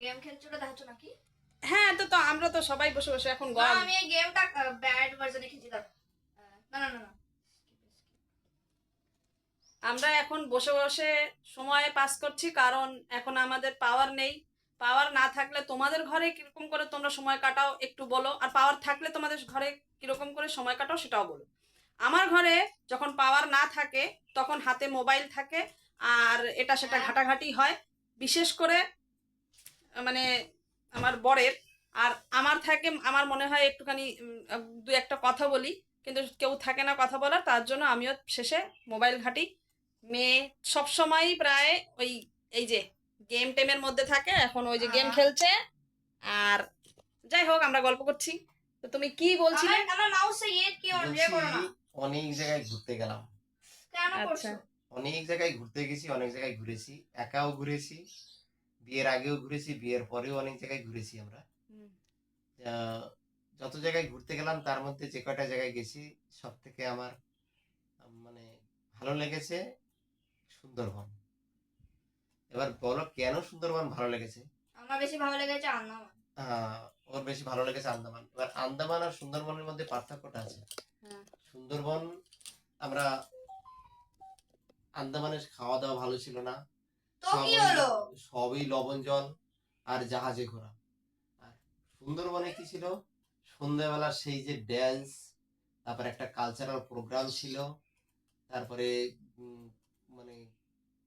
Game খেলছো ওটা দেখাচ্ছ নাকি? হ্যাঁ, তো আমরা তো সবাই বসে বসে এখন না আমি এই গেমটা ব্যাড ভার্সনে খেলছি। দাঁড়াও। না না না না, আমরা এখন বসে বসে সময় পাস করছি, কারণ এখন আমাদের পাওয়ার নেই। পাওয়ার না থাকলে তোমাদের ঘরে কিরকম করে তোমরা সময় কাটাও একটু বলো, আর পাওয়ার থাকলে তোমাদের ঘরে কিরকম করে সময় কাটাও সেটাও বলো। আমার ঘরে যখন পাওয়ার না থাকে তখন হাতে মোবাইল থাকে, আর এটা সেটা হ্যাঁ ঘাটাঘাটি হয়। বিশেষ করে মানে আমার বরের। আর আমার থাকে, আমার মনে হয় একটুখানি দু একটা কথা বলি, কিন্তু কেউ থাকে না কথা বলার, তার জন্য আমিও শেষে মোবাইল ঘাঁটি। মেয়ে সব সময়ই প্রায় ওই এই যে গেম টেমের মধ্যে থাকে, এখন ওই যে গেম হ্যাঁ। খেলছে। আর যাই হোক, আমরা গল্প করছি। তো তুমি কি বলছিলে? আমার আমার মাউসে কি অন বলছি করো না। অনেক জায়গায় ঘুরতে গেলাম। কেন আচ্ছা। করছো? অনেক জায়গায় ঘুরতে গেছি, অনেক জায়গায় ঘুরেছি। একাও ঘুরেছি, বিয়ের আগেও ঘুরেছি, বিয়ের পরেও অনেক জায়গায় ঘুরেছি আমরা। হুম। আহ, যত জায়গায় ঘুরতে গেলাম তার মধ্যে যে কয়টা জায়গায় গেছি সব থেকে আমার মানে ভালো লেগেছে সুন্দরবন। এবার বলো কেন সুন্দরবন ভালো লেগেছে। আমার বেশি ভালো লেগেছে আন্দামান। ওর বেশি ভালো লেগেছে আন্দামান। এবার আন্দামান আর সুন্দরবনের মধ্যে পার্থক্যটা আছে। হ্যাঁ। সুন্দরবন আমরা আন্দামানের খাওয়া দাওয়া ভালো ছিল না। তো সব কি ওই হলো? সবই লবণ জল আর জাহাজে ঘোরা। আর সুন্দরবনে কি ছিল, সন্ধ্যাবেলা সেই যে ড্যান্স, তারপর একটা কালচারাল প্রোগ্রাম ছিল, তারপরে উম, মানে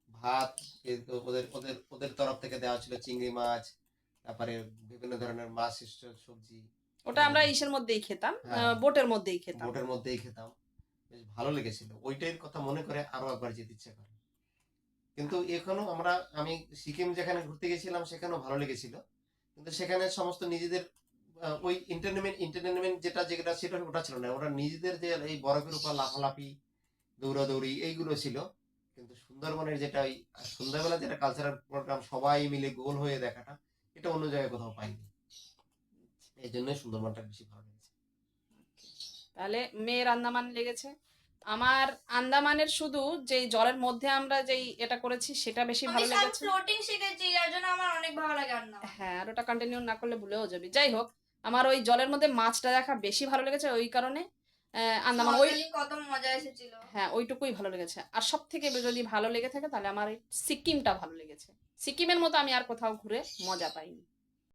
ভাত, ওদের ওদের ওদের তরফ থেকে দেওয়া ছিল চিংড়ি মাছ, তারপরে বিভিন্ন ধরনের মাছ, সবজি। ওটা মানে আমরা ইসের মধ্যেই খেতাম, হ্যাঁ, বোটের মধ্যেই খেতাম। বোটের মধ্যেই খেতাম। বেশ ভালো লেগেছিল, ওইটার কথা মনে করে আরো একবার যেতে ইচ্ছে করে। কিন্তু এখনো আমি সিকিম যেখানে ঘুরতে গেছিলাম সেখানেও ভালো লেগেছিল, কিন্তু সেখানে সমস্ত নিজেদের ওই এন্টারটেনমেন্ট যেটা যেটা সেটা ওটা ছিল না। ওরা নিজেদের যে এই বরফের উপর লাফালাফি, দৌড়াদৌড়ি এইগুলো ছিল। কিন্তু সুন্দরবনের যেটা ওই সন্ধ্যাবেলা যেটা কালচারাল প্রোগ্রাম সবাই মিলে গোল হয়ে দেখাটা, এটা অন্য জায়গায় কোথাও পাইনি। এই জন্যই সুন্দরবনটা বেশি ভালো লেগেছে। তাহলে মেয়ের আন্দামান লেগেছে। আমার আন্দামানের শুধু যেই জলের মধ্যে আমরা যেই এটা করেছি সেটা বেশি আমি ভালো আমি লেগেছে। ফ্লোটিং শিখেছি, যার জন্য আমার অনেক ভালো লাগে আন্দামান। হ্যাঁ, আর ওটা কন্টিনিউ না করলে ভুলেও যাবি। যাই হোক, আমার ওই জলের মধ্যে মাছটা দেখা বেশি ভালো লেগেছে, ওই কারণে আন্দামান ওই। স্নরকেলিং কত মজা এসেছিল। হ্যাঁ, ওইটুকুই ভালো লেগেছে। আর সব থেকে যদি ভালো লেগে থাকে তাহলে আমার এই সিকিমটা ভালো লেগেছে। সিকিমের মতো আমি আর কোথাও ঘুরে মজা পাইনি।